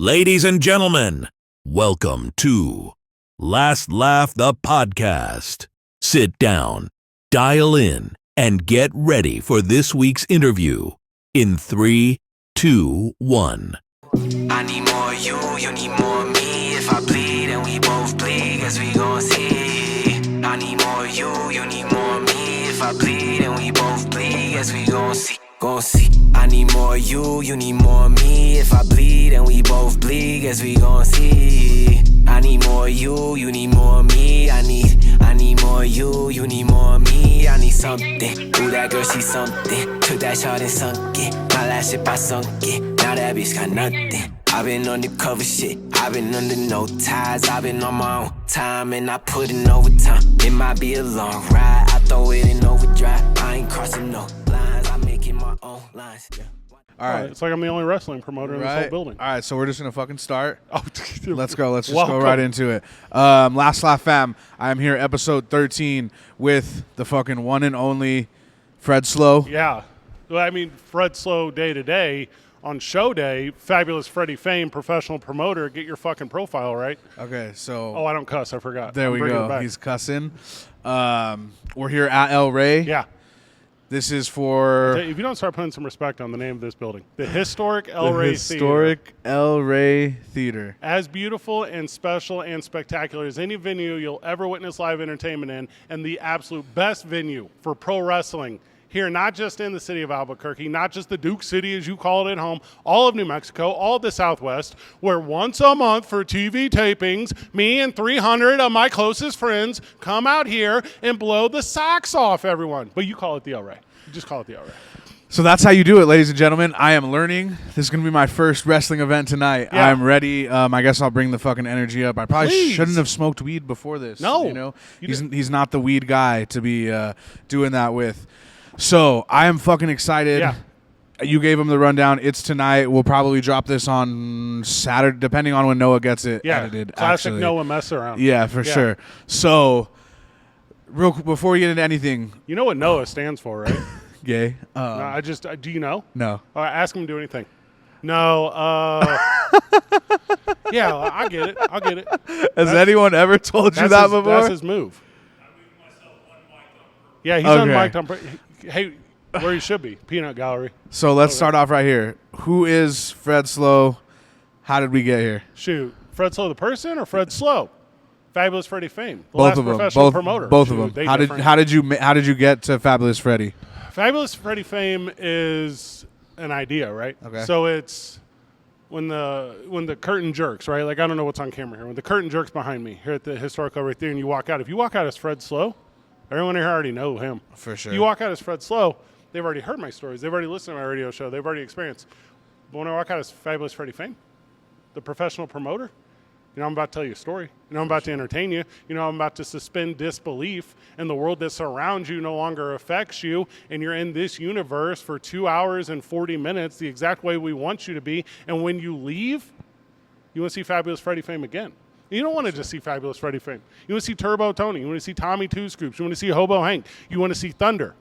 Ladies and gentlemen, welcome to Last Laugh the Podcast. Sit down, dial in, and get ready for this week's interview in 3, 2, 1. I need more you need more me. If I bleed and we both bleed, guess we gon' see. I need more you need more me. If I bleed and we both bleed, guess we gon' see. I need more you need more me. If I bleed and we both bleed, guess we gon' see. I need more you need more me. I need more you need more me. I need something. Ooh, that girl, she something. Took that shot and sunk it. My last ship, I sunk it. Now that bitch got nothing. I've been on the cover shit. I've been under no ties. I've been on my own time and I put in overtime. It might be a long ride. I throw it in overdrive. I ain't crossing no lines. I'm making my own lines. Yeah. All right. It's like I'm the only wrestling promoter in this whole building. All right, so we're just going to fucking start. Oh, Let's go. Let's just go right into it. Last Laugh Fam, I'm here, episode 13, with the fucking one and only Fred Slow. Yeah. Well, I mean, Fred Slow day to day. On show day, Fabulous Freddie Fame, professional promoter, get your fucking profile right. Okay, so. Oh, I don't cuss. I forgot. There we go. He's cussing. We're here at El Rey. Yeah. This is for. If you don't start putting some respect on the name of this building, the historic El Rey Theater. Historic El Rey Theater. As beautiful and special and spectacular as any venue you'll ever witness live entertainment in, and the absolute best venue for pro wrestling here, not just in the city of Albuquerque, not just the Duke City as you call it at home, all of New Mexico, all of the Southwest, where once a month for TV tapings, me and 300 of my closest friends come out here and blow the socks off everyone. But you call it the El Rey. You just call it the El Rey. So that's how you do it, ladies and gentlemen. I am learning. This is going to be my first wrestling event tonight. Yeah. I'm ready. I guess I'll bring the fucking energy up. I probably shouldn't have smoked weed before this. No. You know? He's not the weed guy to be doing that with. So I am fucking excited. Yeah. You gave him the rundown. It's tonight. We'll probably drop this on Saturday, depending on when Noah gets it edited. Classic actually. Noah mess around. Yeah, for sure. So, real quick, before we get into anything. You know what Noah stands for, right? Gay. No, do you know? No. All right, ask him to do anything. No. Yeah, I get it. Has anyone ever told you that before? That's his move. Yeah, he's unmiked on. Hey, where he should be, Peanut Gallery. So let's start off right here. Who is Fred Slow? How did we get here? Shoot, Fred Slow the person or Fred Slow? Fabulous Freddie Fame, the both last of them. professional promoter. Both of them. How did you get to Fabulous Freddie? Fabulous Freddie Fame is an idea, right? Okay. So it's when the curtain jerks, right? Like I don't know what's on camera here. When the curtain jerks behind me here at the historical right there, and you walk out. If you walk out as Fred Slow, everyone here already know him. For sure. You walk out as Fred Slow, they've already heard my stories. They've already listened to my radio show. They've already experienced. But when I walk out as Fabulous Freddie Fame, the professional promoter, I'm about to tell you a story. I'm about to entertain you. I'm about to suspend disbelief, and the world that surrounds you no longer affects you, and you're in this universe for 2 hours and 40 minutes, the exact way we want you to be. And when you leave, you want to see Fabulous Freddie Fame again. You don't want to just see Fabulous Freddie Fame. You want to see Turbo Tony. You want to see Tommy Two Scoops. You want to see Hobo Hank. You want to see Thunder.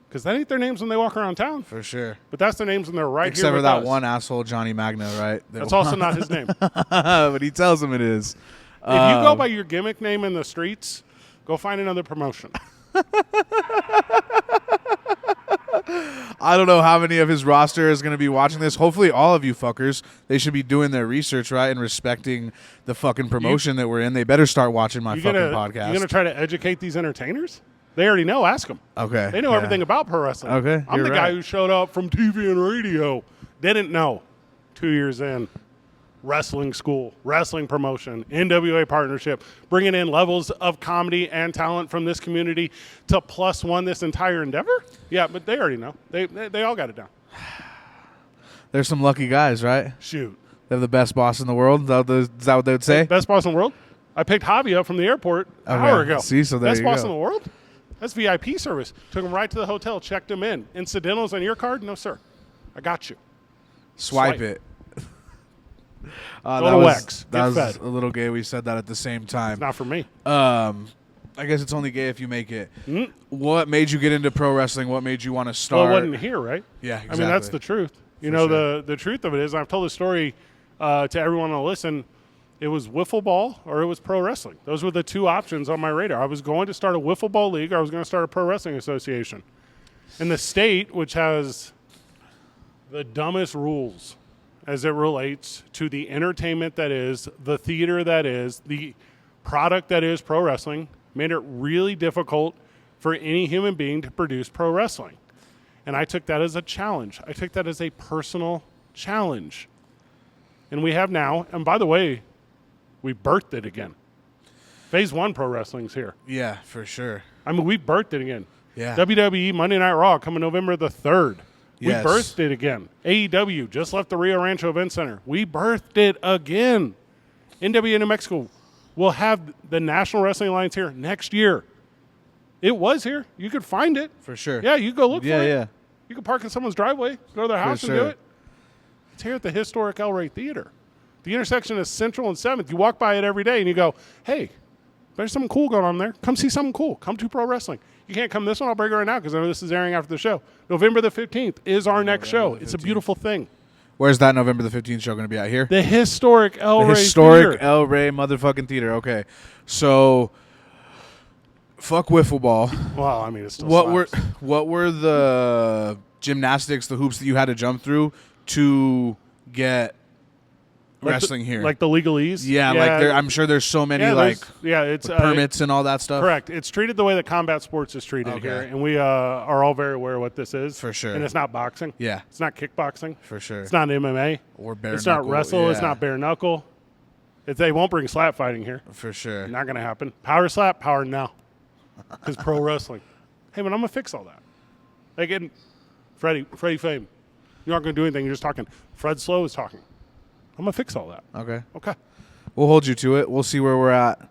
Because that ain't their names when they walk around town. For sure. But that's their names when they're right Except here for with that us. one asshole, Johnny Magno, right? That's also not his name. But he tells him it is. If you go by your gimmick name in the streets, go find another promotion. I don't know how many of his roster is going to be watching this. Hopefully all of you fuckers, they should be doing their research, right, and respecting the fucking promotion that we're in. They better start watching my fucking podcast. You going to try to educate these entertainers? They already know. Ask them. Okay. They know everything about pro wrestling. Okay, I'm the guy who showed up from TV and radio. Didn't know. 2 years in. Wrestling school, wrestling promotion, NWA partnership, bringing in levels of comedy and talent from this community to +1 this entire endeavor? Yeah, but they already know. They all got it down. There's some lucky guys, right? Shoot. They have the best boss in the world. Is that what they would say? Best boss in the world? I picked Javi up from the airport an hour ago. See, so there Best you boss go. in the world? That's VIP service. Took him right to the hotel, checked him in. Incidentals on your card? No, sir. I got you. Swipe it. Go to Wex. That was fed. a little gay. We said that at the same time. It's not for me. I guess it's only gay if you make it. Mm-hmm. What made you get into pro wrestling? What made you want to start? Well, it wasn't here, right? Yeah, exactly. I mean, that's the truth. You know, the truth of it is, I've told this story to everyone to listen, it was wiffle ball or it was pro wrestling. Those were the two options on my radar. I was going to start a wiffle ball league or I was going to start a pro wrestling association. And the state, which has the dumbest rules as it relates to the entertainment that is, the theater that is, the product that is pro wrestling, made it really difficult for any human being to produce pro wrestling. And I took that as a challenge. I took that as a personal challenge. And we have now, and by the way, we birthed it again. Phase 1 pro wrestling's here. Yeah, for sure. I mean, we birthed it again. Yeah. WWE Monday Night Raw coming November the 3rd. Yes. We birthed it again. AEW just left the Rio Rancho Event Center. We birthed it again. NWA New Mexico will have the National Wrestling Alliance here next year. It was here. You could find it. For sure. Yeah, you go look for it. Yeah. You can park in someone's driveway, go to their house and do sure. it. It's here at the historic El Rey Theater. The intersection is Central and 7th. You walk by it every day and you go, hey, there's something cool going on there. Come see something cool. Come to pro wrestling. You can't come this one. I'll break it right now because I know this is airing after the show. November the 15th is our next show. It's a beautiful thing. Where's that November the 15th show going to be out here? The historic El Rey Historic Theater. El Rey motherfucking theater. Okay. So, fuck wiffle ball. Well, I mean, it's still What slaps. were the gymnastics, the hoops that you had to jump through to get wrestling here? Like the legalese? Yeah, like I'm sure there's so many it's permits and all that stuff. Correct. It's treated the way that combat sports is treated Okay. here, and we are all very aware of what this is. For sure. And it's not boxing. Yeah. It's not kickboxing. For sure. It's not MMA. Or bare It's knuckle. not wrestle. It's Yeah. not bare knuckle. They won't bring slap fighting here. For sure. Not going to happen. Power slap, power now. Because pro wrestling. Hey, man, I'm going to fix all that. Like, Freddie Fame, you aren't going to do anything. You're just talking. Fred Slow is talking. I'm going to fix all that. Okay. Okay. We'll hold you to it. We'll see where we're at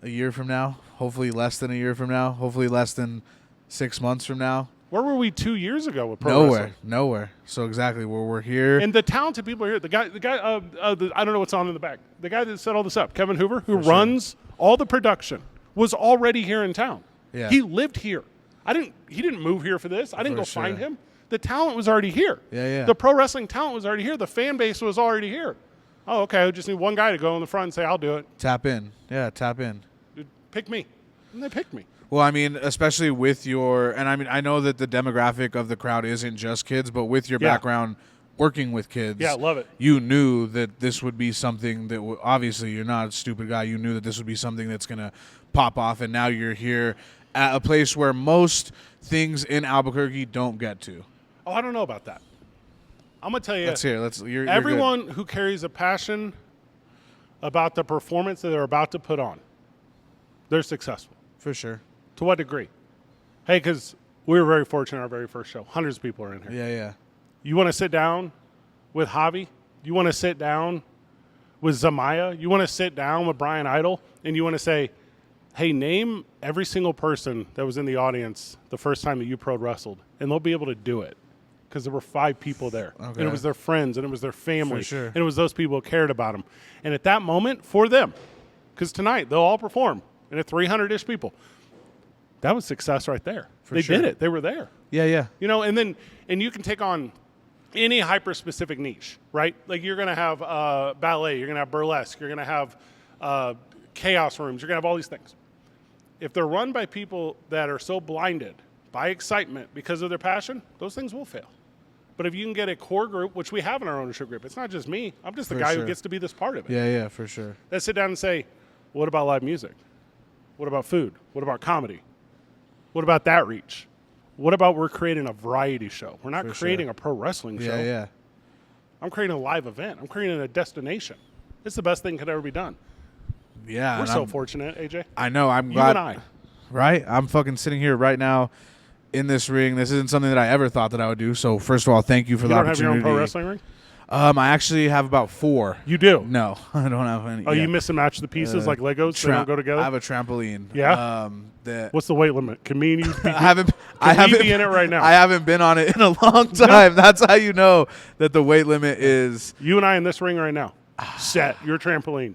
a year from now. Hopefully less than a year from now. Hopefully less than 6 months from now. Where were we 2 years ago with pro wrestling? Nowhere. So exactly where we're here. And the talented people are here. The guy. I don't know what's on in the back. The guy that set all this up, Kevin Hoover, who runs all the production, was already here in town. Yeah. He lived here. He didn't move here for this. I didn't For go find sure. him. The talent was already here. Yeah. The pro wrestling talent was already here. The fan base was already here. Oh, okay. I just need one guy to go in the front and say, I'll do it. Tap in. Yeah, tap in. Pick me. And they picked me. Well, I mean, especially with I know that the demographic of the crowd isn't just kids, but with your Yeah. background working with kids. Yeah, love it. You knew that this would be something that obviously you're not a stupid guy. You knew that this would be something that's going to pop off, and now you're here at a place where most things in Albuquerque don't get to. Oh, I don't know about that. I'm going to tell you. Let's hear. You're good. Everyone who carries a passion about the performance that they're about to put on, they're successful. For sure. To what degree? Hey, because we were very fortunate our very first show. Hundreds of people are in here. Yeah. You want to sit down with Javi? You want to sit down with Zamaya? You want to sit down with Brian Idol? And you want to say, hey, name every single person that was in the audience the first time that you pro wrestled. And they'll be able to do it. Because there were 5 people there. Okay. And it was their friends, and it was their family. For sure. And it was those people who cared about them. And at that moment, for them, because tonight they'll all perform, and at 300-ish people, that was success right there. They sure. did it. They were there. Yeah. You know, and you can take on any hyper-specific niche, right? Like you're going to have ballet, you're going to have burlesque, you're going to have chaos rooms, you're going to have all these things. If they're run by people that are so blinded by excitement because of their passion, those things will fail. But if you can get a core group, which we have in our ownership group, it's not just me. I'm just the For guy sure. who gets to be this part of it. Yeah, for sure. Let's sit down and say, what about live music? What about food? What about comedy? What about that reach? What about we're creating a variety show? We're not For creating sure. a pro wrestling show. Yeah. I'm creating a live event. I'm creating a destination. It's the best thing that could ever be done. Yeah. We're and so I'm- fortunate, AJ. I know. I'm You glad. and I. Right? I'm fucking sitting here right now in this ring. This isn't something that I ever thought that I would do. So first of all, thank you for You the don't have your opportunity. own pro wrestling ring? I actually have about 4. You do? No, I don't have any. Oh, yeah. you miss and match the pieces like Legos? They don't go together? I have a trampoline. Yeah? That What's the weight limit? Can me and you be, I haven't. I we haven't be in it right now? I haven't been on it in a long time. That's how you know that the weight limit is. you and I in this ring right now. Set your trampoline.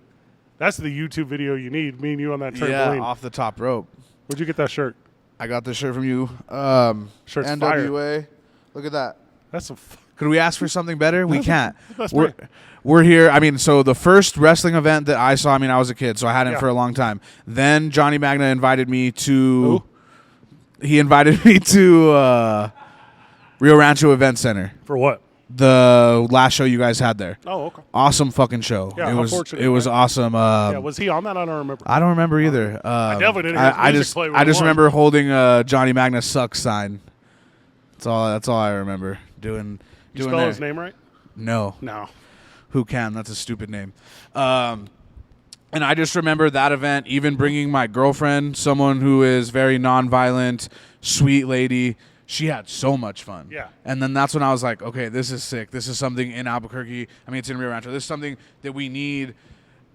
That's the YouTube video you need. Me and you on that trampoline. Yeah, off the top rope. Where'd you get that shirt? I got this shirt from you. Shirt's NWA. Look at that. That's Could we ask for something better? We can't. That's We're here. I mean, so the first wrestling event that I saw, I mean, I was a kid, so I hadn't for a long time. Then Johnny Magna invited me to... Who? He invited me to Rio Rancho Event Center. For what? The last show you guys had there. Oh, okay. Awesome fucking show. Yeah, it was awesome. Yeah, was he on that? I don't remember. I don't remember either. I definitely didn't hear his music play when I he just won. remember holding a Johnny Magna sucks sign. That's all I remember doing. You spell his name right? No. No. Who can? That's a stupid name. And I just remember that event, even bringing my girlfriend, someone who is very nonviolent, sweet lady. She had so much fun. Yeah. And then that's when I was like, okay, this is sick. This is something in Albuquerque. I mean, it's in Rio Rancho. This is something that we need.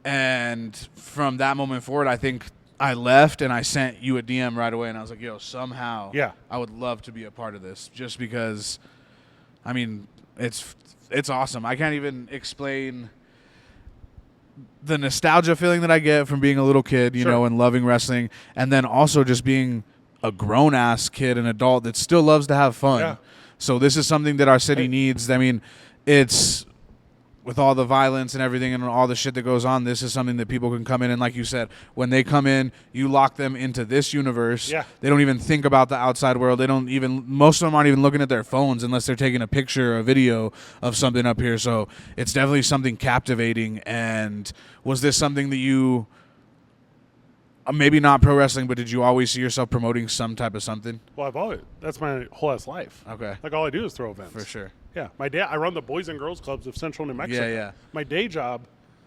And from that moment forward, I think I left and I sent you a DM right away. And I was like, yo, somehow I would love to be a part of this just because, I mean, it's awesome. I can't even explain the nostalgia feeling that I get from being a little kid, you know, and loving wrestling. And then also just being a grown-ass kid, an adult that still loves to have fun. Yeah. So this is something that our city needs. I mean, it's with all the violence and everything and all the shit that goes on, this is something that people can come in. And like you said, when they come in, you lock them into this universe. Yeah. They don't even think about the outside world. Most of them aren't even looking at their phones unless they're taking a picture or a video of something up here. So it's definitely something captivating. And was this something that you... maybe not pro wrestling, but did you always see yourself promoting some type of something? Well, that's my whole ass life. Okay. Like, all I do is throw events. For sure. Yeah. I run the Boys and Girls Clubs of Central New Mexico. Yeah. My day job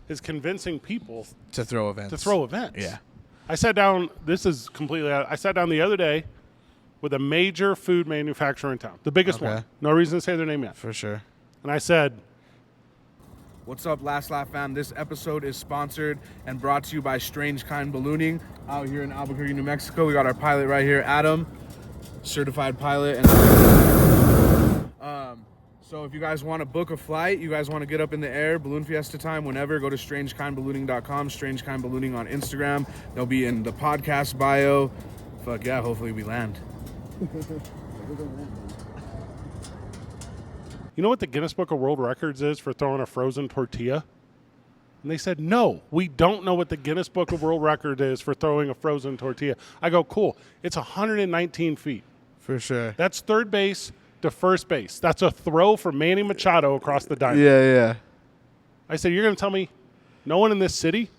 is convincing people To throw events. Yeah. I sat down, I sat down the other day with a major food manufacturer in town, the biggest one. No reason to say their name yet. For sure. And I said, what's up, Last Laugh fam? This episode is sponsored and brought to you by Strange Kind Ballooning out here in Albuquerque, New Mexico. We got our pilot right here, Adam, certified pilot. So if you guys want to book a flight, you guys want to get up in the air, Balloon Fiesta time, whenever, go to strangekindballooning.com, Strange Kind Ballooning on Instagram. They'll be in the podcast bio. Fuck yeah, hopefully we land. you know what the Guinness Book of World Records is for throwing a frozen tortilla? And they said, no, we don't know what the Guinness Book of World Record is for throwing a frozen tortilla. I go, cool. It's 119 feet. For sure. That's third base to first base. That's a throw for Manny Machado across the diamond. Yeah. I said, you're going to tell me no one in this city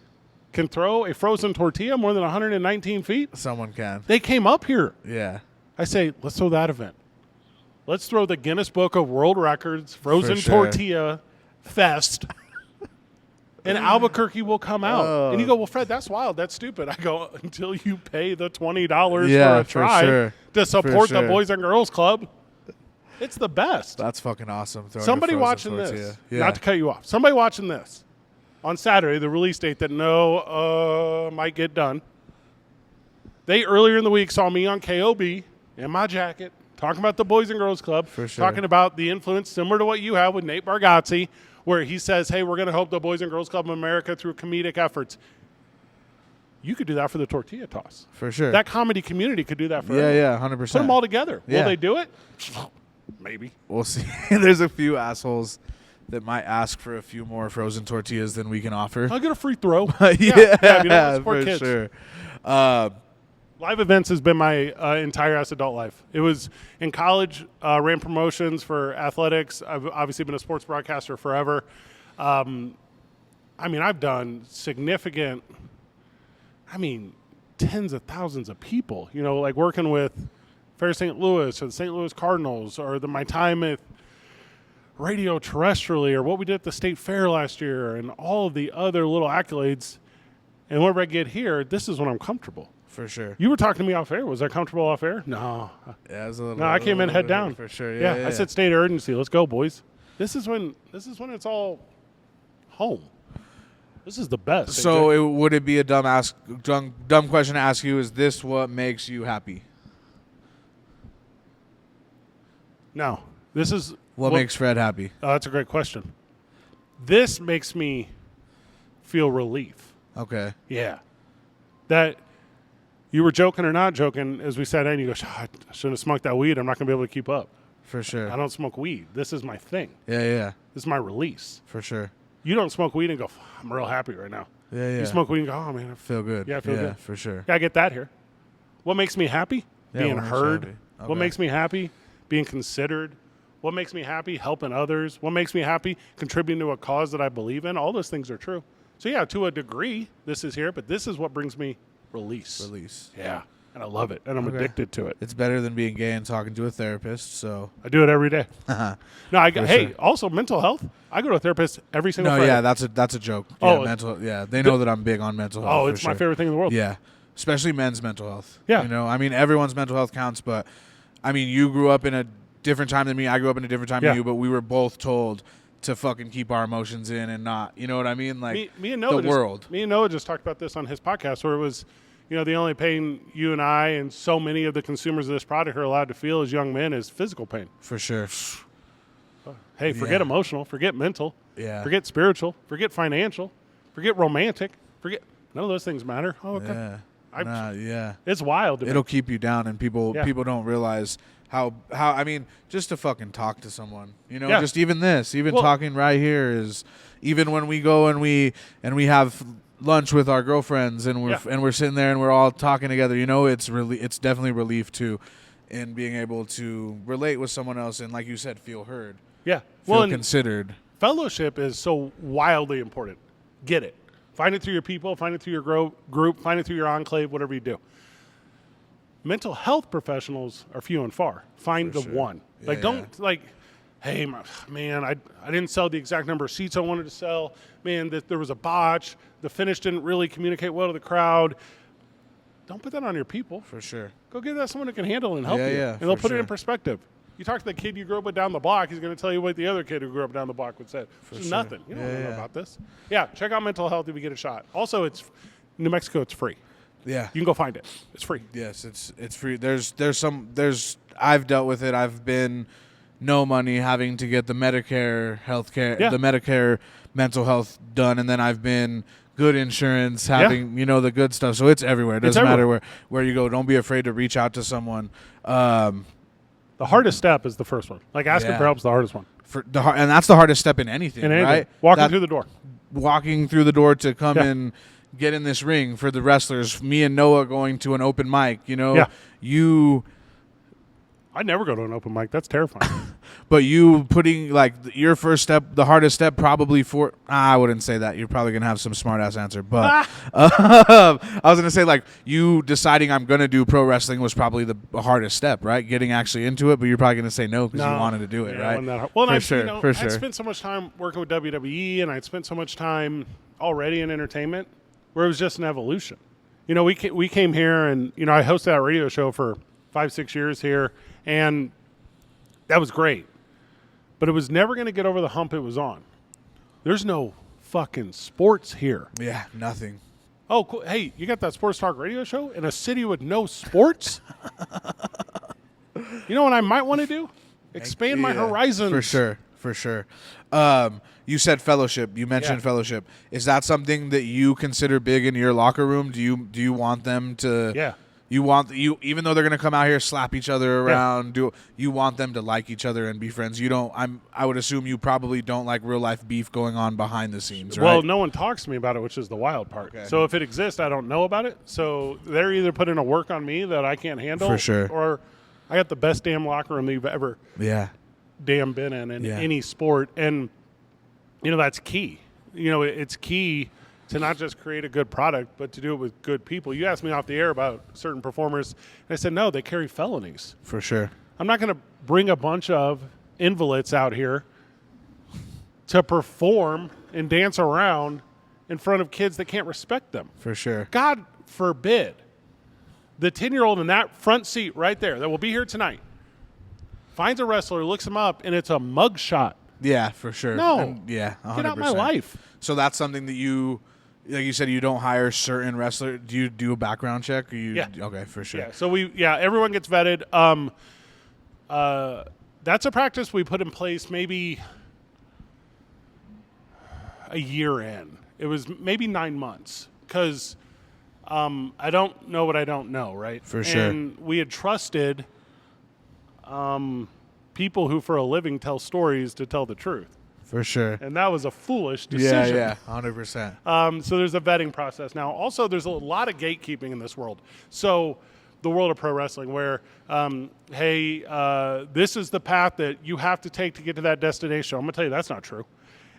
can throw a frozen tortilla more than 119 feet? Someone can. They came up here. Yeah. I say, let's throw that event. Let's throw the Guinness Book of World Records frozen For sure. tortilla fest. And Albuquerque will come out. And you go, well, Fred, that's wild. That's stupid. I go, until you pay the $20 for a try to support the Boys and Girls Club. It's the best. That's fucking awesome. Somebody watching this, not to cut you off, somebody watching this on Saturday, the release date that might get done. They earlier in the week saw me on KOB in my jacket talking about the Boys and Girls Club, For sure. talking about the influence similar to what you have with Nate Bargatze, where he says, hey, we're going to help the Boys and Girls Club of America through comedic efforts. You could do that for the tortilla toss. For sure. That comedy community could do that for Yeah, everyone. 100%. Put them all together. Yeah. Will they do it? Maybe. We'll see. There's a few assholes that might ask for a few more frozen tortillas than we can offer. I'll get a free throw. yeah, support for kids. sure. Live events has been my entire adult life. It was in college, ran promotions for athletics. I've obviously been a sports broadcaster forever. I've done significant, tens of thousands of people, like working with Fair St. Louis or the St. Louis Cardinals or my time at radio terrestrially or what we did at the state fair last year and all of the other little accolades. And whenever I get here, this is when I'm comfortable. For sure. You were talking to me off air. Was I comfortable off air? No. Yeah, it was a little, No, I came in head down. For sure. Yeah, I said state of urgency. Let's go, boys. This is when it's all home. This is the best. So would it be a dumb question to ask you? Is this what makes you happy? No. This is What makes Fred happy? That's a great question. This makes me feel relief. Okay. Yeah. That you were joking or not joking, as we sat in, you go, I shouldn't have smoked that weed. I'm not going to be able to keep up. For sure. I don't smoke weed. This is my thing. Yeah. This is my release. For sure. You don't smoke weed and go, I'm real happy right now. Yeah. You smoke weed and go, oh, man. Feel good. Yeah, I feel good. For sure. Yeah, I get that here. What makes me happy? Yeah, Being what makes you heard. happy? What Okay. makes me happy? Being considered. What makes me happy? Helping others. What makes me happy? Contributing to a cause that I believe in. All those things are true. So, yeah, to a degree, this is here, but this is what brings me release. Yeah, and I love it, and I'm addicted to it. It's better than being gay and talking to a therapist, so. I do it every day. No, hey, sure. also mental health. I go to a therapist every single Friday. Yeah, that's a joke. Yeah, they know that I'm big on mental health. Oh, for it's my sure. favorite thing in the world. Yeah, especially men's mental health. Yeah. You know, I mean, everyone's mental health counts, but, I mean, you grew up in a different time than me. I grew up in a different time than you, but we were both told to fucking keep our emotions in and not, you know what I mean? Like, me and Noah the world. Me and Noah just talked about this on his podcast where it was, you know, the only pain you and I and so many of the consumers of this product are allowed to feel as young men is physical pain. For sure. Hey, forget Yeah. emotional, forget mental, Yeah. forget spiritual, forget financial, forget romantic, forget none of those things matter. Oh, okay. Yeah. Yeah. It's wild to me. It'll keep you down, and people Yeah. don't realize how I mean, just to fucking talk to someone, you know, Yeah. just even Well- talking right here is, even when we go and we have lunch with our girlfriends and we're sitting there and we're all talking together, you know, it's definitely relief too, in being able to relate with someone else and, like you said, feel heard, Yeah. feel Well, and considered. fellowship is so wildly important. Get it. Find it through your people, find it through your group, find it through your enclave, whatever you do. Mental health professionals are few and far. Find For the sure. one. Like, don't, like, hey, man, I didn't sell the exact number of seats I wanted to sell. Man, there was a botch. The finish didn't really communicate well to the crowd. Don't put that on your people. For sure. Go give that someone who can handle it and help you. Yeah, And they'll for put it in sure. perspective. You talk to the kid you grew up with down the block, he's going to tell you what the other kid who grew up down the block would say. Which is sure. nothing. You don't know Yeah. about this. Yeah, check out mental health if you get a shot. Also, it's New Mexico, it's free. Yeah. You can go find it. It's free. Yes, it's free. I've dealt with it. I've been no money having to get the Medicare healthcare, Yeah. the Medicare mental health done, and then I've been good insurance having, you know, the good stuff. So it's everywhere. It doesn't matter where you go. Don't be afraid to reach out to someone. The hardest step is the first one. Like asking Yeah. for help is the hardest one. And that's the hardest step in anything, right? Walking through the door. Walking through the door to come Yeah. and get in this ring for the wrestlers. Me and Noah going to an open mic, you know, Yeah. I'd never go to an open mic. That's terrifying. But you putting, like, your first step, the hardest step probably for, I wouldn't say that. You're probably going to have some smart ass answer. But I was going to say, like, you deciding I'm going to do pro wrestling was probably the hardest step, right? Getting actually into it. But you're probably going to say no because you wanted to do it, Yeah, right? wasn't that hard. Well, For sure, for I'd sure. spent so much time working with WWE, and I'd spent so much time already in entertainment where it was just an evolution. You know, we came here, and, you know, I hosted that radio show for 5-6 years here, and that was great. But it was never going to get over the hump it was on. There's no fucking sports here. Yeah, nothing. Oh, cool. Hey, you got that sports talk radio show in a city with no sports? You know what I might want to do? Expand my Yeah, horizons. For sure. You said fellowship. You mentioned fellowship. Is that something that you consider big in your locker room? Do you want them to? Yeah. You even though they're gonna come out here, slap each other around. You want them to like each other and be friends? You don't. I would assume you probably don't like real life beef going on behind the scenes, right? Well, no one talks to me about it, which is the wild part. Okay. So if it exists, I don't know about it. So they're either putting a work on me that I can't handle, For sure. or I got the best damn locker room you've ever Yeah. damn been in Yeah. any sport, and you know that's key. You know, it's key to not just create a good product, but to do it with good people. You asked me off the air about certain performers, and I said no, they carry felonies. For sure. I'm not going to bring a bunch of invalids out here to perform and dance around in front of kids that can't respect them. For sure. God forbid the 10-year-old in that front seat right there that will be here tonight finds a wrestler, looks him up, and it's a mug shot. Yeah, for sure. No. And yeah, 100%. Get out my life. So that's something that you, like you said, you don't hire certain wrestlers. Do you do a background check? Or you, Yeah. Okay, for sure. Yeah, so everyone gets vetted. That's a practice we put in place maybe a year in. It was maybe 9 months because I don't know what I don't know, right? For sure. And we had trusted people who for a living tell stories to tell the truth. For sure. And that was a foolish decision. Yeah, 100%. So there's a vetting process. Now, also, there's a lot of gatekeeping in this world. So the world of pro wrestling where, this is the path that you have to take to get to that destination. I'm going to tell you that's not true.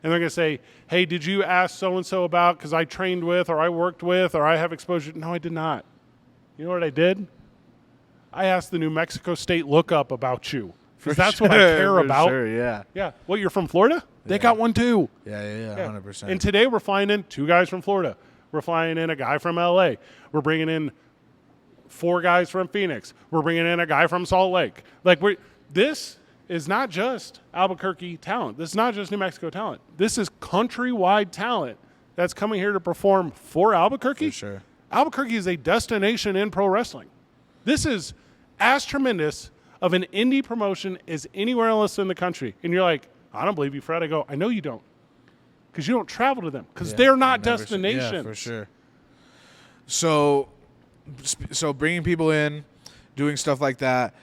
And they're going to say, hey, did you ask so-and-so about because I trained with or I worked with or I have exposure? No, I did not. You know what I did? I asked the New Mexico State lookup about you. Because that's what I care about. Sure, yeah. Yeah. What, you're from Florida? They got one too. Yeah, 100%. And today we're flying in 2 guys from Florida. We're flying in a guy from L.A. We're bringing in 4 guys from Phoenix. We're bringing in a guy from Salt Lake. This is not just Albuquerque talent. This is not just New Mexico talent. This is countrywide talent that's coming here to perform for Albuquerque. For sure. Albuquerque is a destination in pro wrestling. This is as tremendous of an indie promotion as anywhere else in the country. And you're like, I don't believe you, Fred. I go, I know you don't. Because you don't travel to them. Because they're not destinations. Yeah, for sure. So bringing people in, doing stuff like that,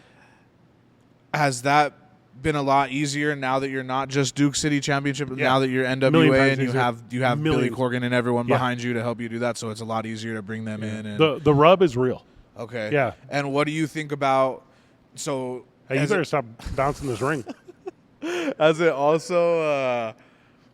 has that been a lot easier now that you're not just Duke City Championship, now that you're NWA and you have Billy Corgan and everyone behind you to help you do that, so it's a lot easier to bring them in. And the rub is real. Okay. Yeah. And what do you think about so hey, you better stop bouncing this ring. As it also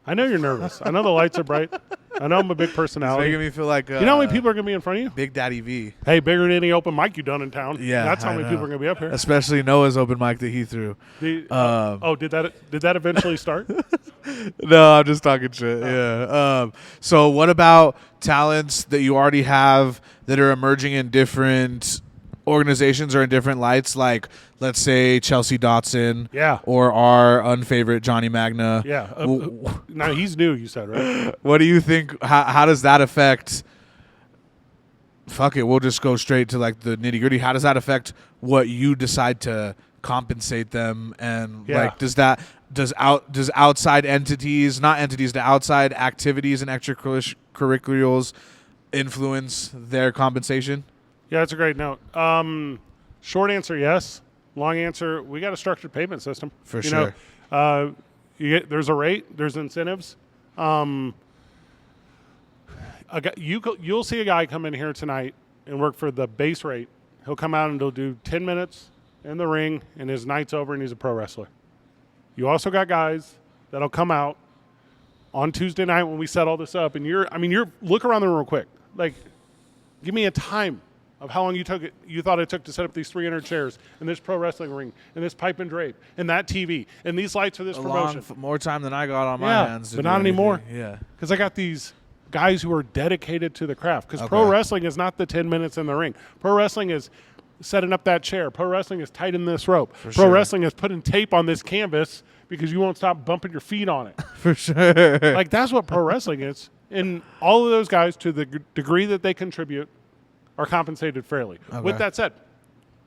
I know you're nervous. I know the lights are bright. I know I'm a big personality. It's making me feel like you know how many people are going to be in front of you? Big Daddy V. Hey, bigger than any open mic you've done in town. Yeah, that's how many people are going to be up here. Especially Noah's open mic that he threw. Did that eventually start? No, I'm just talking shit. Yeah. So what about talents that you already have that are emerging in different organizations or in different lights, like let's say Chelsea Dotson, or our unfavorite Johnny Magna? Yeah. Now he's new, you said, right? What do you think? How does that affect? Fuck it, we'll just go straight to like the nitty gritty. How does that affect what you decide to compensate them? And like, does outside entities, not entities, the outside activities and extracurriculars influence their compensation? Yeah, that's a great note. Short answer, yes. Long answer, we got a structured payment system. For sure. There's a rate, there's incentives. You'll see a guy come in here tonight and work for the base rate. He'll come out and he'll do 10 minutes in the ring, and his night's over, and he's a pro wrestler. You also got guys that'll come out on Tuesday night when we set all this up, and look around the room real quick. Like, give me a time of how long you thought it took to set up these 300 chairs and this pro wrestling ring and this pipe and drape and that TV and these lights for this promotion. More time than I got on my hands. But not anymore. Yeah. Because I got these guys who are dedicated to the craft. Because pro wrestling is not the 10 minutes in the ring. Pro wrestling is setting up that chair. Pro wrestling is tightening this rope. Pro wrestling is putting tape on this canvas because you won't stop bumping your feet on it. For sure. Like, that's what pro wrestling is. And all of those guys, to the degree that they contribute, are compensated fairly. Okay. With that said,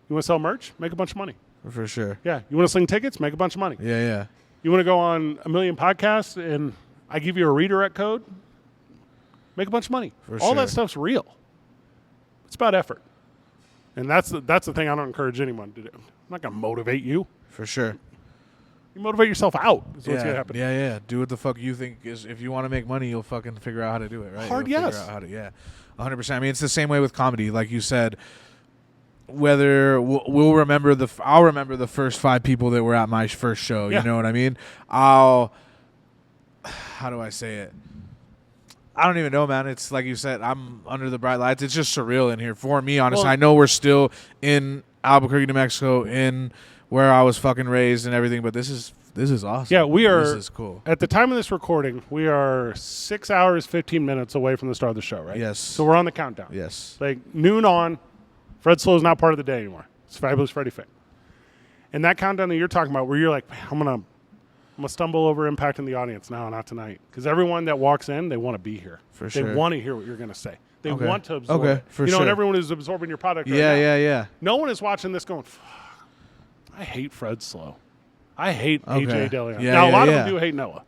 you want to sell merch? Make a bunch of money. For sure. Yeah. You want to sling tickets? Make a bunch of money. Yeah. You want to go on a million podcasts and I give you a redirect code? Make a bunch of money. All that stuff's real. It's about effort. And that's the thing I don't encourage anyone to do. I'm not going to motivate you. For sure. You motivate yourself out is what's going to happen. Yeah. Do what the fuck you think is. If you want to make money, you'll fucking figure out how to do it, right? Hard, you'll yes. Figure out how to, 100%. I mean, it's the same way with comedy. Like you said, whether I'll remember the first 5 people that were at my first show. You know what I mean? How do I say it? I don't even know, man. It's like you said, I'm under the bright lights. It's just surreal in here for me, honestly. I know we're still in Albuquerque, New Mexico, in where I was fucking raised and everything, but this is awesome. Yeah, we are. This is cool. At the time of this recording, we are 6 hours, 15 minutes away from the start of the show, right? Yes. So we're on the countdown. Yes. Like noon on, Fred Slow's not part of the day anymore. It's Fabulous Freddie Fame. And that countdown that you're talking about, where you're like, I'm gonna stumble over impacting the audience. No, not tonight. Because everyone that walks in, they want to be here. They want to hear what you're going to say. They want to absorb it. And everyone is absorbing your product right now. Yeah. No one is watching this going, I hate Fred Slow. I hate AJ DeLeon. Yeah, now, a lot of them do hate Noah.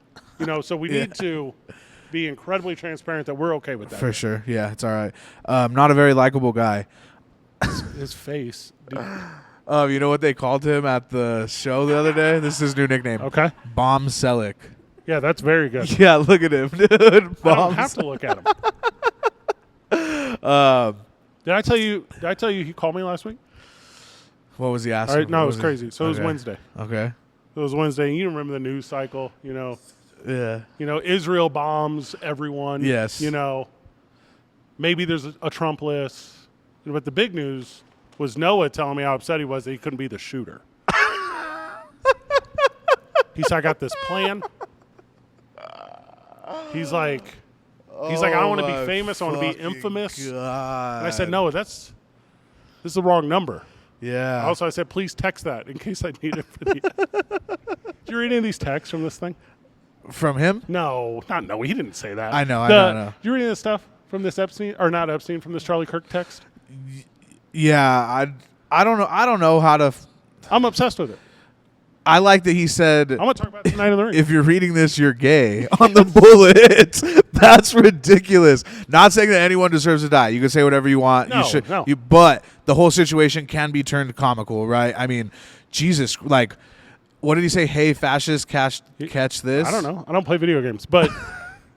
So we need to be incredibly transparent that we're okay with that. For sure. Yeah, it's all right. Not a very likable guy. His face. Dude. You know what they called him at the show the other day? This is his new nickname. Okay. Bomb Selleck. Yeah, that's very good. Yeah, look at him, dude. I don't have to look at him. Did I tell you he called me last week? What was he asking? All right, no, What it was crazy. So it was Okay. Wednesday. Okay. It was Wednesday, and you remember the news cycle, Yeah. Israel bombs everyone. Yes. Maybe there's a Trump list. But the big news was Noah telling me how upset he was that he couldn't be the shooter. He said, I got this plan. He's like, I don't want to be famous. I want to be infamous. God. And I said, Noah, this is the wrong number. Yeah. Also, I said, please text that in case I need it for the Did you read any of these texts from this thing? From him? No, not no. He didn't say that. I know. Did you read any of this stuff from this Epstein or not Epstein from this Charlie Kirk text? Yeah. I don't know. I don't know how to. I'm obsessed with it. I like that he said. I'm gonna talk about it tonight in the ring. If you're reading this, you're gay on the bullet. That's ridiculous. Not saying that anyone deserves to die. You can say whatever you want. No, you should. no. But the whole situation can be turned comical, right? I mean, Jesus, like, what did he say? Hey, fascists, catch this. I don't know. I don't play video games, but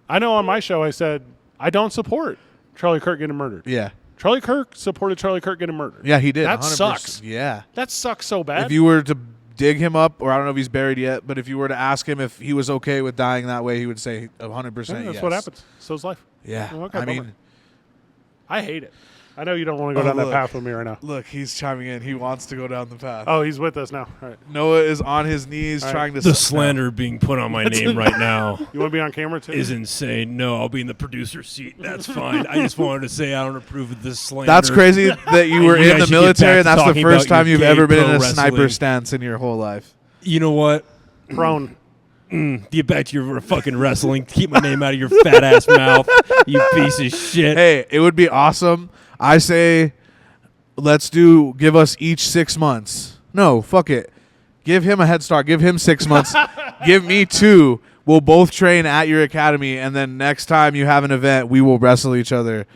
I know on my show I said I don't support Charlie Kirk getting murdered. Yeah. Charlie Kirk supported Charlie Kirk getting murdered. Yeah, he did. That 100%. sucks. Yeah. That sucks so bad. If you were to dig him up, or I don't know if he's buried yet, but if you were to ask him if he was okay with dying that way, he would say 100% Yeah, that's yes. what happens. So's life. Yeah. Okay, I bummer. mean, I hate it. I know you don't want to go Oh, down that look. path with me right now. look, he's chiming in. He wants to go down the path. Oh, he's with us now. All right. Noah is on his knees All right. trying to The slander being put on my name right now You want to be on camera too? is insane. No, I'll be in the producer's seat. That's fine. I just wanted to say I don't approve of this slander. That's crazy that you And were you in guys the should get military, back and to that's the talking first about time your you've gay ever been in pro a sniper wrestling. stance in your whole life. You know what? prone. Get back to your fucking wrestling. Keep my name out of your fat ass mouth, you piece of shit. Hey, it would be awesome. I say, give us each 6 months. No, fuck it. Give him a head start. Give him 6 months. Give me 2. We'll both train at your academy, and then next time you have an event, we will wrestle each other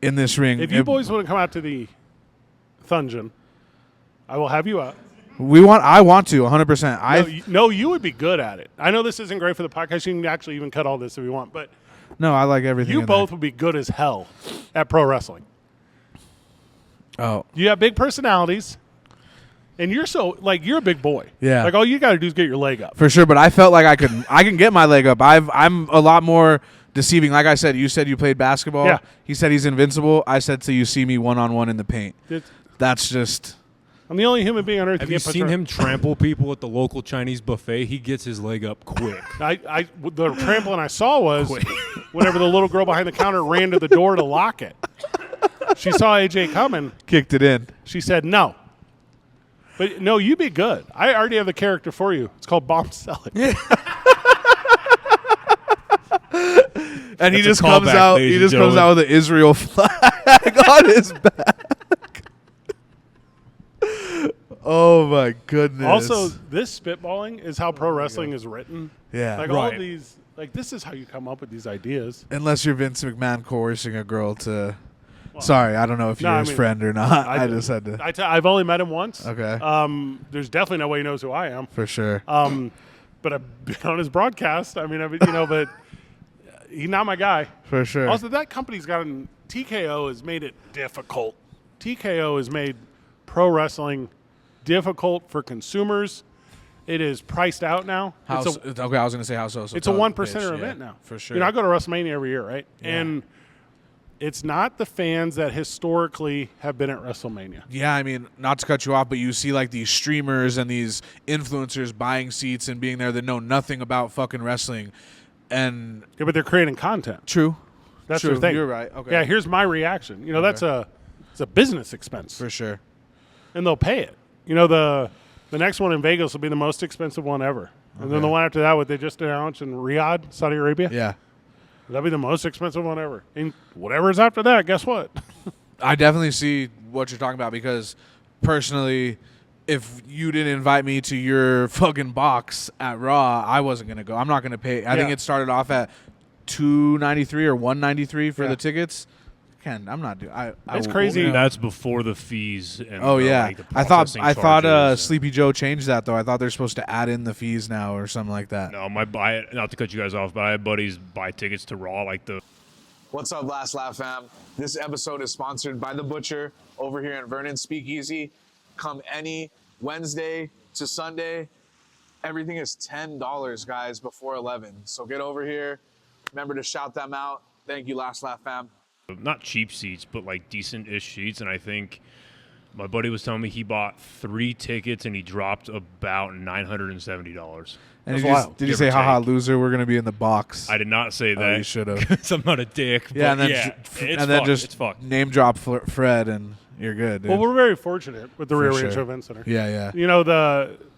in this ring. If you boys want to come out to the Thungeon, I will have you out. I want to 100%. No, you would be good at it. I know this isn't great for the podcast. You can actually even cut all this if you want, but No, I like everything. you in both there. would be good as hell at pro wrestling. Oh, You have big personalities, and you're a big boy. Yeah. Like all you got to do is get your leg up. for sure. But I felt like I can get my leg up. I'm a lot more deceiving. Like I said, you said you played basketball. Yeah. He said he's invincible. I said, so you see me 1-on-1 in the paint. That's just. I'm the only human being on earth. Have to you get seen him trample people at the local Chinese buffet? He gets his leg up quick. The trampling I saw was whenever the little girl behind the counter ran to the door to lock it. She saw AJ coming. Kicked it in. She said no. But no, you'd be good. I already have the character for you. It's called Bomb Selleck. And he That's just a comes callback, out. ladies He and just comes gentlemen. out with the Israel flag on his back. Oh my goodness. Also, this spitballing is how pro wrestling is written. yeah. Like all of Right. these, like this is how you come up with these ideas. Unless you're Vince McMahon coercing a girl to. Sorry, I don't know if No, you're I his mean, friend or not. I just had to. I've only met him once. Okay. There's definitely no way he knows who I am. For sure. But I've been on his broadcast. I mean, but he's not my guy. For sure. Also, that company's gotten TKO has made it difficult. TKO has made pro wrestling difficult for consumers. It is priced out now. Okay, I was going to say how so. It's a 1%er event now. For sure. You know, I go to WrestleMania every year, right? Yeah. And it's not the fans that historically have been at WrestleMania. Yeah, I mean, not to cut you off, but you see like these streamers and these influencers buying seats and being there that know nothing about fucking wrestling. And Yeah, but they're creating content. true. That's True. their thing. You're right. Okay. Yeah, here's my reaction. You know, it's a business expense. For sure. And they'll pay it. You know, the next one in Vegas will be the most expensive one ever. And then the one after that, what they just announced in Riyadh, Saudi Arabia, Yeah. that'll be the most expensive one ever. And whatever is after that, guess what? I definitely see what you're talking about because personally, if you didn't invite me to your fucking box at Raw, I wasn't going to go. I'm not going to pay. I think Yeah. it started off at $293 or $193 for Yeah. the tickets. I'm not doing. It's crazy. And that's before the fees. And Oh yeah, like, the I thought processing charges and- Sleepy Joe changed that though. I thought they're supposed to add in the fees now or something like that. No, not to cut you guys off, but I had buddies buy tickets to Raw like the. What's up, Last Laugh fam? This episode is sponsored by The Butcher over here in Vernon Speakeasy. Come any Wednesday to Sunday. Everything is $10, guys, before 11. So get over here. Remember to shout them out. Thank you, Last Laugh fam. Not cheap seats, but like decent-ish seats. And I think my buddy was telling me he bought 3 tickets and he dropped about $970. And wild. did you Give say, or haha, take. loser, we're going to be in the box? I did not say Oh, that. you should have. Because I'm not a dick. Yeah, and but then, it's just fucked. name drop Fred and you're good, dude. Well, we're very fortunate with the For Rio sure. Rancho Event Center. yeah. You know,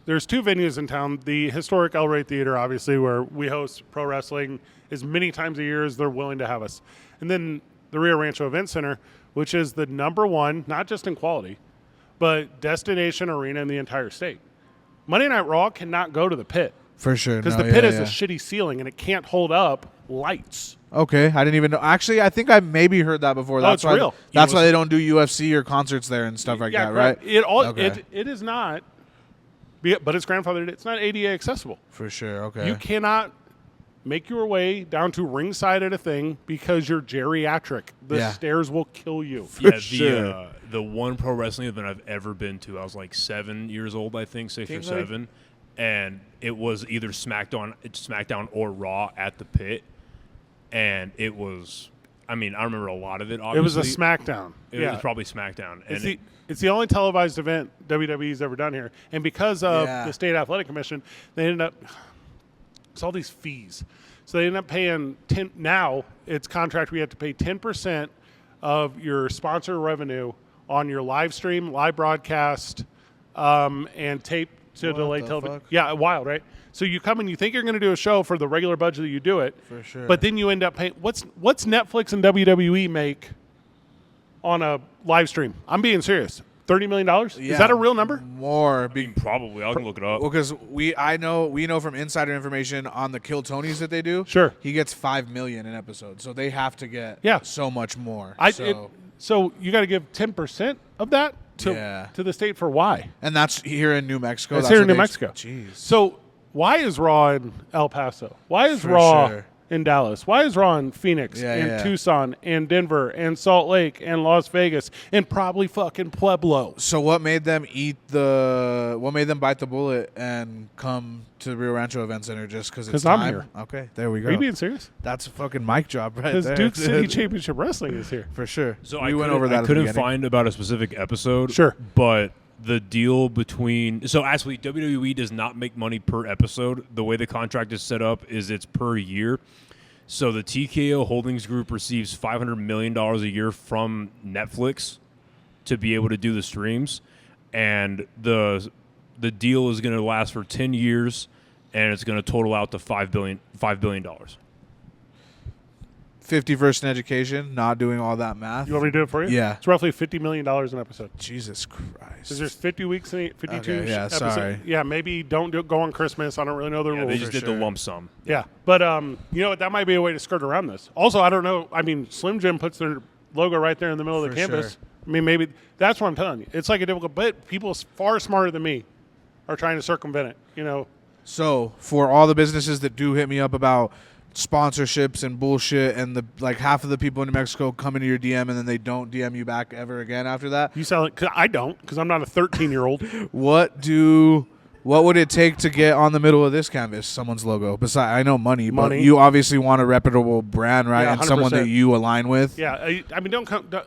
there's 2 venues in town. The historic El Rey Theater, obviously, where we host pro wrestling as many times a year as they're willing to have us. And then the Rio Rancho Event Center, which is the #1, not just in quality, but destination arena in the entire state. Monday Night Raw cannot go to the pit For sure. because No, the pit yeah, has a shitty ceiling and it can't hold up lights. Okay, I didn't even know. Actually, I think I maybe heard that before. That's it's why. real. That's why they don't do UFC or concerts there and stuff like that, right? Correct. It is not, but it's grandfathered. It's not ADA accessible. For sure. Okay. You cannot make your way down to ringside at a thing because you're geriatric. The Yeah. stairs will kill you. Yeah, sure. the one pro wrestling event I've ever been to, I was like 7 years old, I think, 6 or King's League? 7, and it was either SmackDown or Raw at the pit, and it was. I mean, I remember a lot of it. Obviously, It was a SmackDown. It was probably SmackDown, and It's the only televised event WWE's ever done here. And because of Yeah. the State Athletic Commission, they ended up it's all these fees. So they ended up paying now it's contract we have to pay 10% of your sponsor revenue on your live stream, live broadcast, and tape to delay the television. fuck? Yeah, wild, right? So you come and you think you're going to do a show for the regular budget that you do it. For sure. But then you end up paying what's Netflix and WWE make on a live stream? I'm being serious. $30 million? Is that a real number? More. probably I can look it up. Well, because we know from insider information on the Kill Tonys that they do. Sure. He gets $5 million an episode, so they have to get so much more. So you got to give 10% of that to the state for why? And that's here in New Mexico. That's here in what New they- Mexico. Jeez. So why is Raw in El Paso? Why is For Raw sure. in Dallas? Why is Raw in Phoenix and Tucson and Denver and Salt Lake and Las Vegas and probably fucking Pueblo? So what made them bite the bullet and come to the Rio Rancho Event Center just because it's 'Cause I'm time? here. Okay, there we go. Are you being serious? That's a fucking mic drop right Because there. Duke City dude. Championship Wrestling is here. For sure. So we went over that. I at the couldn't beginning. find about a specific episode. Sure. But the deal between actually WWE does not make money per episode. The way the contract is set up is it's per year. So the TKO Holdings Group receives $500 million a year from Netflix to be able to do the streams, and the deal is going to last for 10 years, and it's going to total out to $5 billion. 51st in education, not doing all that math. You want me to do it for you? Yeah. It's roughly $50 million an episode. Jesus Christ. Because there's 50 weeks in 52 Okay, yeah, episodes. sorry. Yeah, maybe don't go on Christmas. I don't really know the Yeah, rules. they just did sure. the lump sum. Yeah, but you know what? That might be a way to skirt around this. Also, I don't know. I mean, Slim Jim puts their logo right there in the middle of the For campus. sure. I mean, maybe that's what I'm telling you. It's like a difficult, but people far smarter than me are trying to circumvent it. You know, So for all the businesses that do hit me up about sponsorships and bullshit, and the like, half of the people in New Mexico come into your DM and then they don't DM you back ever again after that. you sound like 'cause I don't because I'm not a 13-year-old. What would it take to get on the middle of this canvas? Someone's logo. Besides, I know money, but Money. you obviously want a reputable brand, right? Yeah, and someone that 100%. you align with. Yeah, I mean,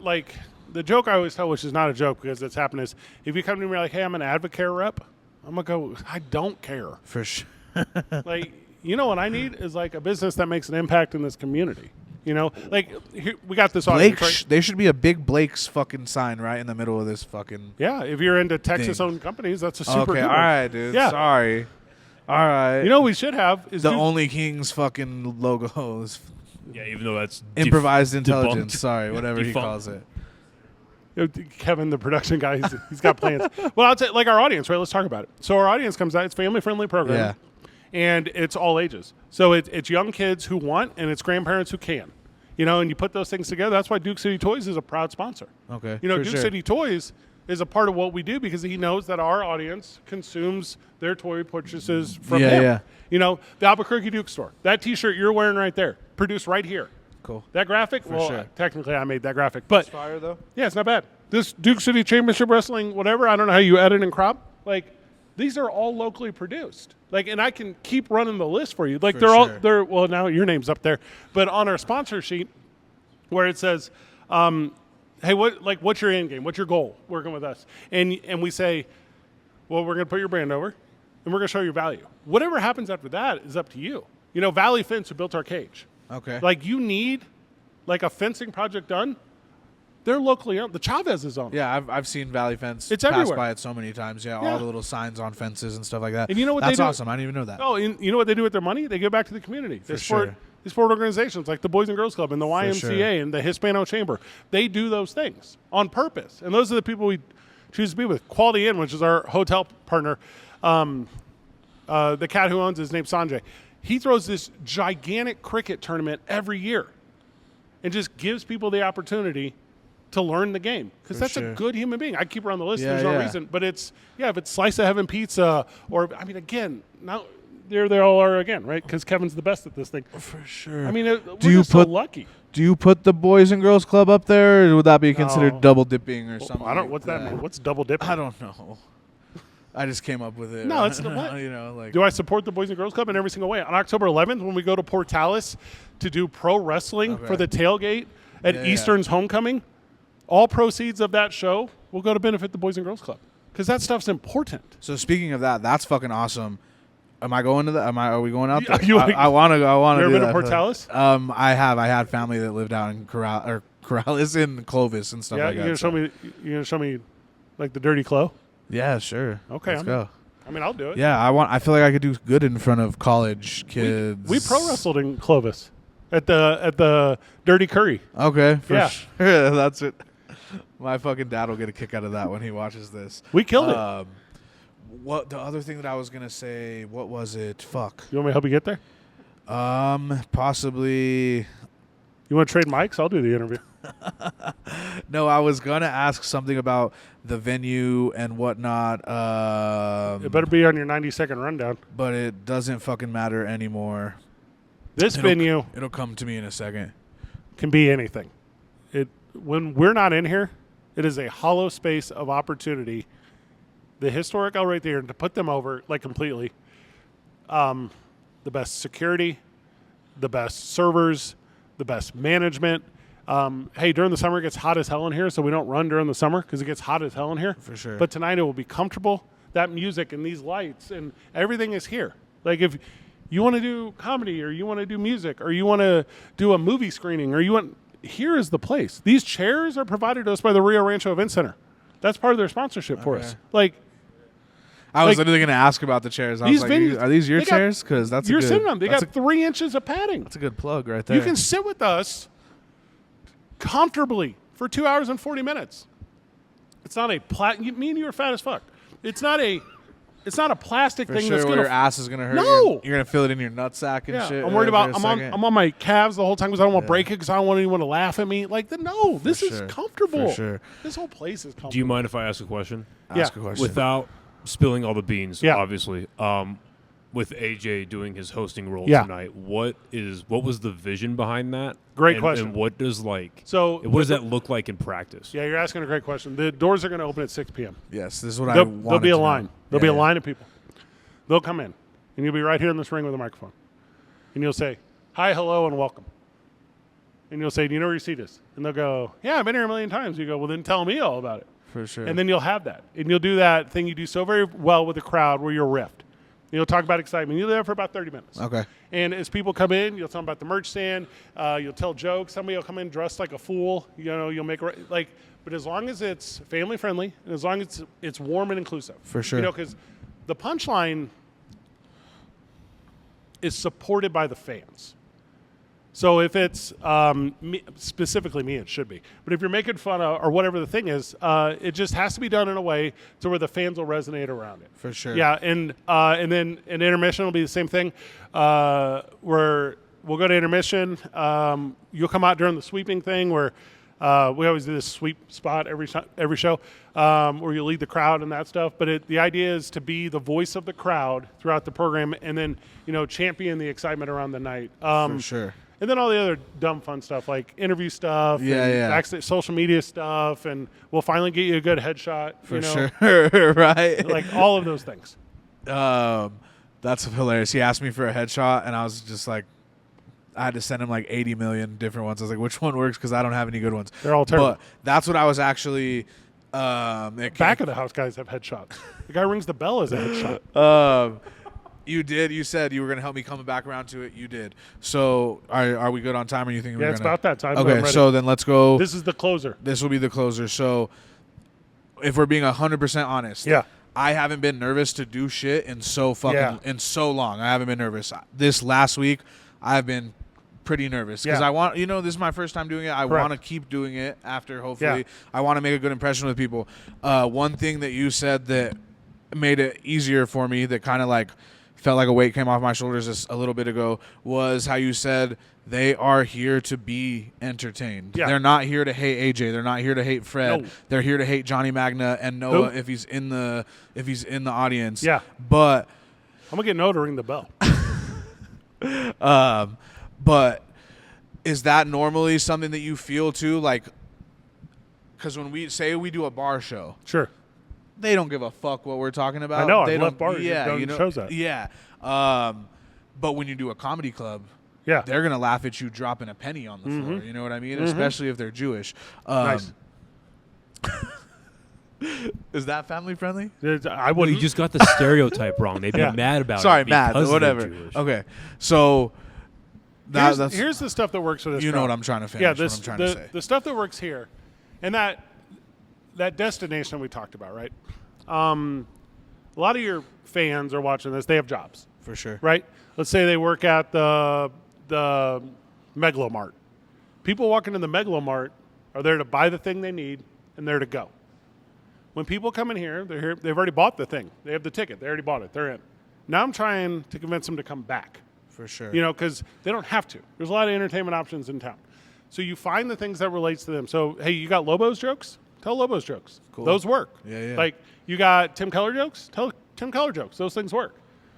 like the joke I always tell, which is not a joke because it's happened, is if you come to me like, "Hey, I'm an Advocare rep," I'm gonna go, "I don't care." For sure. Like, you know what I need is like a business that makes an impact in this community. You know, like here, we got this audience, right? There should be a big Blake's fucking sign right in the middle of this fucking. Yeah, if you're into Texas-owned companies, that's a super Okay, good all one. right, dude. Yeah. Sorry. All right. You know what we should have is the do- Only Kings fucking logo is Yeah, even though that's improvised debunked. intelligence. Sorry, whatever he Defunct. calls it. Kevin, the production guy, he's got plans. Well, I'll say like our audience, right? Let's talk about it. So our audience comes out. It's family-friendly program. Yeah. And it's all ages. So it's young kids who want, and it's grandparents who can. And you put those things together. That's why Duke City Toys is a proud sponsor. Okay. Duke for sure. City Toys is a part of what we do because he knows that our audience consumes their toy purchases from him. Yeah. The Albuquerque Duke store. That T-shirt you're wearing right there, produced right here. Cool. That graphic, sure. Technically I made that graphic, but Fire though. yeah, it's not bad. This Duke City Championship Wrestling, whatever, I don't know how you edit and crop. Like, these are all locally produced. Like, and I can keep running the list for you. Like, For well, now your name's up there, but on our sponsor sheet where it says, hey, what's your end game? What's your goal working with us? And we say, well, we're going to put your brand over, and we're going to show you value. Whatever happens after that is up to you. Valley Fence, who built our cage. Okay. Like, you need, a fencing project done, they're locally owned. The Chavez is owned. Yeah, I've seen Valley Fence It's pass everywhere. by it so many times. Yeah, Yeah. all the little signs on fences and stuff like that. And you know what That's they do? awesome. I didn't even know that. Oh, and you know what they do with their money? They give back to the community. They sure. support organizations like the Boys and Girls Club and the YMCA sure. and the Hispano Chamber. They do those things on purpose. And those are the people we choose to be with. Quality Inn, which is our hotel partner, the cat who owns his name's Sanjay. He throws this gigantic cricket tournament every year and just gives people the opportunity to learn the game because that's sure. a good human being. I keep her on the list. Yeah, There's no yeah. reason, but if it's Slice of Heaven Pizza or again, now there they all are again, right? Because Kevin's the best at this thing. For sure. I mean, we're you just so put- lucky. Do you put the Boys and Girls Club up there, or would that be considered No. double dipping or something? I don't. like What's that mean? What's double dipping? I don't know. I just came up with it. No, it's not. Do I support the Boys and Girls Club in every single way? On October 11th, when we go to Portales to do pro wrestling Okay. for the tailgate at Yeah, Eastern's homecoming, all proceeds of that show will go to benefit the Boys and Girls Club because that stuff's important. So speaking of that, that's fucking awesome. Am I going to that? Are we going out Yeah, there? you- I want to go. I want to You do ever been that. to Portales? I have. I had family that lived out in Corrales in Clovis and stuff Yeah, like you're that. gonna show me like the dirty Clo. Yeah, sure. Okay, let's go. I mean, I'll do it. Yeah, I feel like I could do good in front of college kids. We pro wrestled in Clovis at the Dirty Curry. Okay, for Yeah. sure. That's it. My fucking dad will get a kick out of that when he watches this. We killed it. What the other thing that I was gonna say? What was it? Fuck. You want me to help you get there? Possibly. You want to trade mics? I'll do the interview. No, I was gonna ask something about the venue and whatnot. It better be on your 90-second rundown. But it doesn't fucking matter anymore. This venue It'll come to me in a second. can be anything. When we're not in here, it is a hollow space of opportunity. The historic L right there, to put them over completely. The best security, the best servers, the best management. Hey, during the summer it gets hot as hell in here, so we don't run during the summer because it gets hot as hell in here. For sure. But tonight it will be comfortable. That music and these lights and everything is here. Like if you want to do comedy or you want to do music or you want to do a movie screening here is the place. These chairs are provided to us by the Rio Rancho Event Center. That's part of their sponsorship for us. I was Like, literally gonna ask about the chairs. I these was like, venues- are these your they got- chairs? Because that's you're a good, sitting on them. They that's got 3 inches of padding. that's a good plug right there. You can sit with us comfortably for 2 hours and 40 minutes. It's not a me and you are fat as fuck. It's not a plastic for thing sure. that's Where gonna your ass is gonna hurt. No! You're gonna feel it in your nutsack and yeah, shit. I'm worried for a about. second. I'm on my calves the whole time because I don't want to break it because I don't want anyone to laugh at me. No, this is sure. comfortable. For sure. This whole place is comfortable. Do you mind if I ask a question? Ask Yeah. a question. Without spilling all the beans, Yeah. obviously. With AJ doing his hosting role Yeah. tonight, what was the vision behind that? Great And- question. And what does what does that look like in practice? Yeah, you're asking a great question. The doors are going to open at 6 p.m. Yes, this is what I There'll wanted be a to know. line. There'll Yeah, be a yeah. line of people. They'll come in, and you'll be right here in this ring with a microphone. And you'll say, hi, hello, and welcome. And you'll say, do you know where your seat is? And they'll go, yeah, I've been here a million times. You go, well, then tell me all about it. For sure. And then you'll have that. And you'll do that thing you do so very well with the crowd where you're riffed. You'll talk about excitement. You'll do that for about 30 minutes. Okay. And as people come in, you'll tell them about the merch stand. You'll tell jokes. Somebody will come in dressed like a fool. You'll make but as long as it's family friendly and as long as it's warm and inclusive. For sure. Because the punchline is supported by the fans. So if it's specifically me, it should be. But if you're making fun of or whatever the thing is, it just has to be done in a way to where the fans will resonate around it. For sure. Yeah, and then an intermission will be the same thing, where We'll go to intermission. You'll come out during the sweeping thing where we always do this sweep spot every show where you lead the crowd and that stuff. But the idea is to be the voice of the crowd throughout the program and then, champion the excitement around the night. For sure. And then all the other dumb fun stuff like interview stuff, backstage social media stuff, and we'll finally get you a good headshot. For sure, right? Like all of those things. That's hilarious. He asked me for a headshot, and I was just like, I had to send him like 80 million different ones. I was like, which one works? Because I don't have any good ones. They're all terrible. But that's what I was actually. Back of the house guys have headshots. The guy rings the bell as a headshot. You did. You said you were going to help me come back around to it. You did. So are we good on time? Or you think yeah, it's about that time. Okay, so then let's go. This is the closer. This will be the closer. So if we're being 100% honest, I haven't been nervous to do shit in so long. I haven't been nervous. This last week, I've been pretty nervous because I want, this is my first time doing it. I want to keep doing it after. Hopefully, I want to make a good impression with people. One thing that you said that made it easier for me, that kind of like felt like a weight came off my shoulders just a little bit ago, was how you said they are here to be entertained. Yeah. They're not here to hate AJ. They're not here to hate Fred. No. They're here to hate Johnny Magna and Noah if he's in the audience. Yeah. But I'm gonna get Noah to ring the bell. But is that normally something that you feel too? Like, because when we do a bar show, sure, they don't give a fuck what we're talking about. I know. They I've left bars. Yeah, shows that. Yeah. But when you do a comedy club, they're gonna laugh at you dropping a penny on the floor. You know what I mean? Especially if they're Jewish. Nice. Is that family friendly? I wouldn't. You just got the stereotype wrong. They'd be mad about it. Sorry, mad. Whatever. Okay, so here's the stuff that works for this. You crowd. know what I'm trying to finish. Yeah, what I'm trying to say. The stuff that works here, and that destination we talked about, right? A lot of your fans are watching this. They have jobs, for sure, right? Let's say they work at the Megalomart. People walking in the Megalomart are there to buy the thing they need and there to go. When people come in here, they're here. They've already bought the thing. They have the ticket. They already bought it. They're in. Now I'm trying to convince them to come back. For sure. Because they don't have to. There's a lot of entertainment options in town. So you find the things that relates to them. So, hey, you got Lobo's jokes? Tell Lobo's jokes. Cool. Those work. Yeah. Like, you got Tim Keller jokes? Tell Tim Keller jokes. Those things work.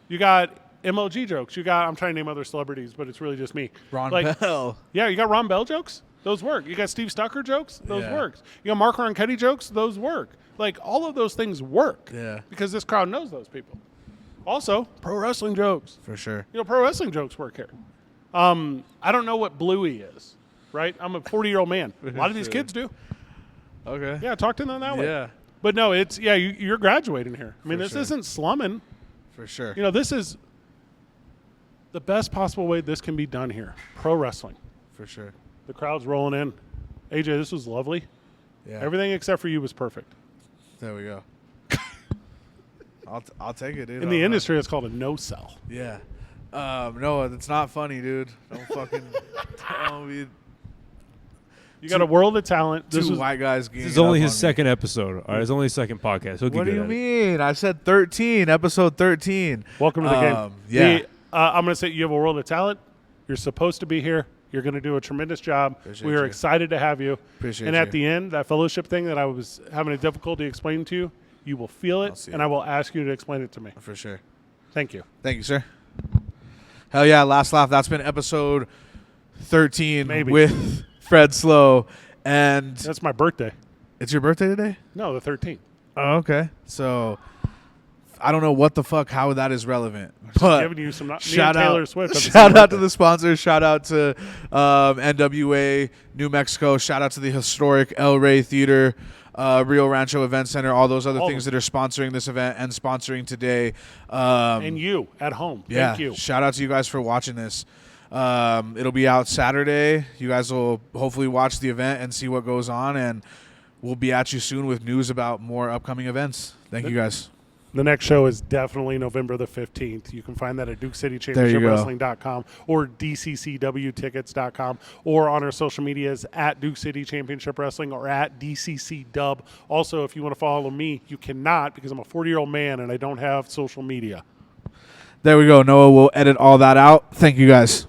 You got MLG jokes. I'm trying to name other celebrities, but it's really just me. Ron Bell. Yeah, you got Ron Bell jokes? Those work. You got Steve Stucker jokes? Those work. You got Mark Ronchetti jokes? Those work. Like, all of those things work. Yeah. Because this crowd knows those people. Also, pro wrestling jokes. For sure. Pro wrestling jokes work here. I don't know what Bluey is, right? I'm a 40-year-old man. A lot of these kids do. Okay. Yeah, talk to them that way. Yeah. But no, it's, you're graduating here. I mean, this isn't slumming. For sure. This is the best possible way this can be done here. Pro wrestling. For sure. The crowd's rolling in. AJ, this was lovely. Yeah. Everything except for you was perfect. There we go. I'll take it, dude. In the industry, it's called a no-sell. Yeah. No, it's not funny, dude. Don't fucking tell me. You got a world of talent. Two white guys. This is only his second episode. All right, it's only his second podcast. What do you mean? I said 13, episode 13. Welcome to the game. Yeah. I'm going to say you have a world of talent. You're supposed to be here. You're going to do a tremendous job. We are excited to have you. Appreciate and you. at the end, that fellowship thing that I was having a difficulty explaining to you, you will feel it, and I will ask you to explain it to me. For sure. Thank you. Thank you, sir. Hell yeah, Last Laugh. That's been episode 13 with Fred Slow. And that's my birthday. It's your birthday today? No, the 13th. Oh, okay. So I don't know what the fuck, how that is relevant. Just but giving you some shout Taylor out, Swift. Shout out to the sponsors. Shout out to NWA, New Mexico. Shout out to the historic El Rey Theater, Rio Rancho Event Center, all those other things that are sponsoring this event and sponsoring today. And you at home. Yeah, Thank you. Shout out to you guys for watching this. It'll be out Saturday. You guys will hopefully watch the event and see what goes on, and we'll be at you soon with news about more upcoming events. Thank you guys. The next show is definitely November the 15th. You can find that at DukeCityChampionshipWrestling.com or DCCWtickets.com or on our social medias at Duke City Championship Wrestling or at DCC Dub. Also, if you want to follow me, you cannot because I'm a 40-year-old man and I don't have social media. There we go. Noah will edit all that out. Thank you guys.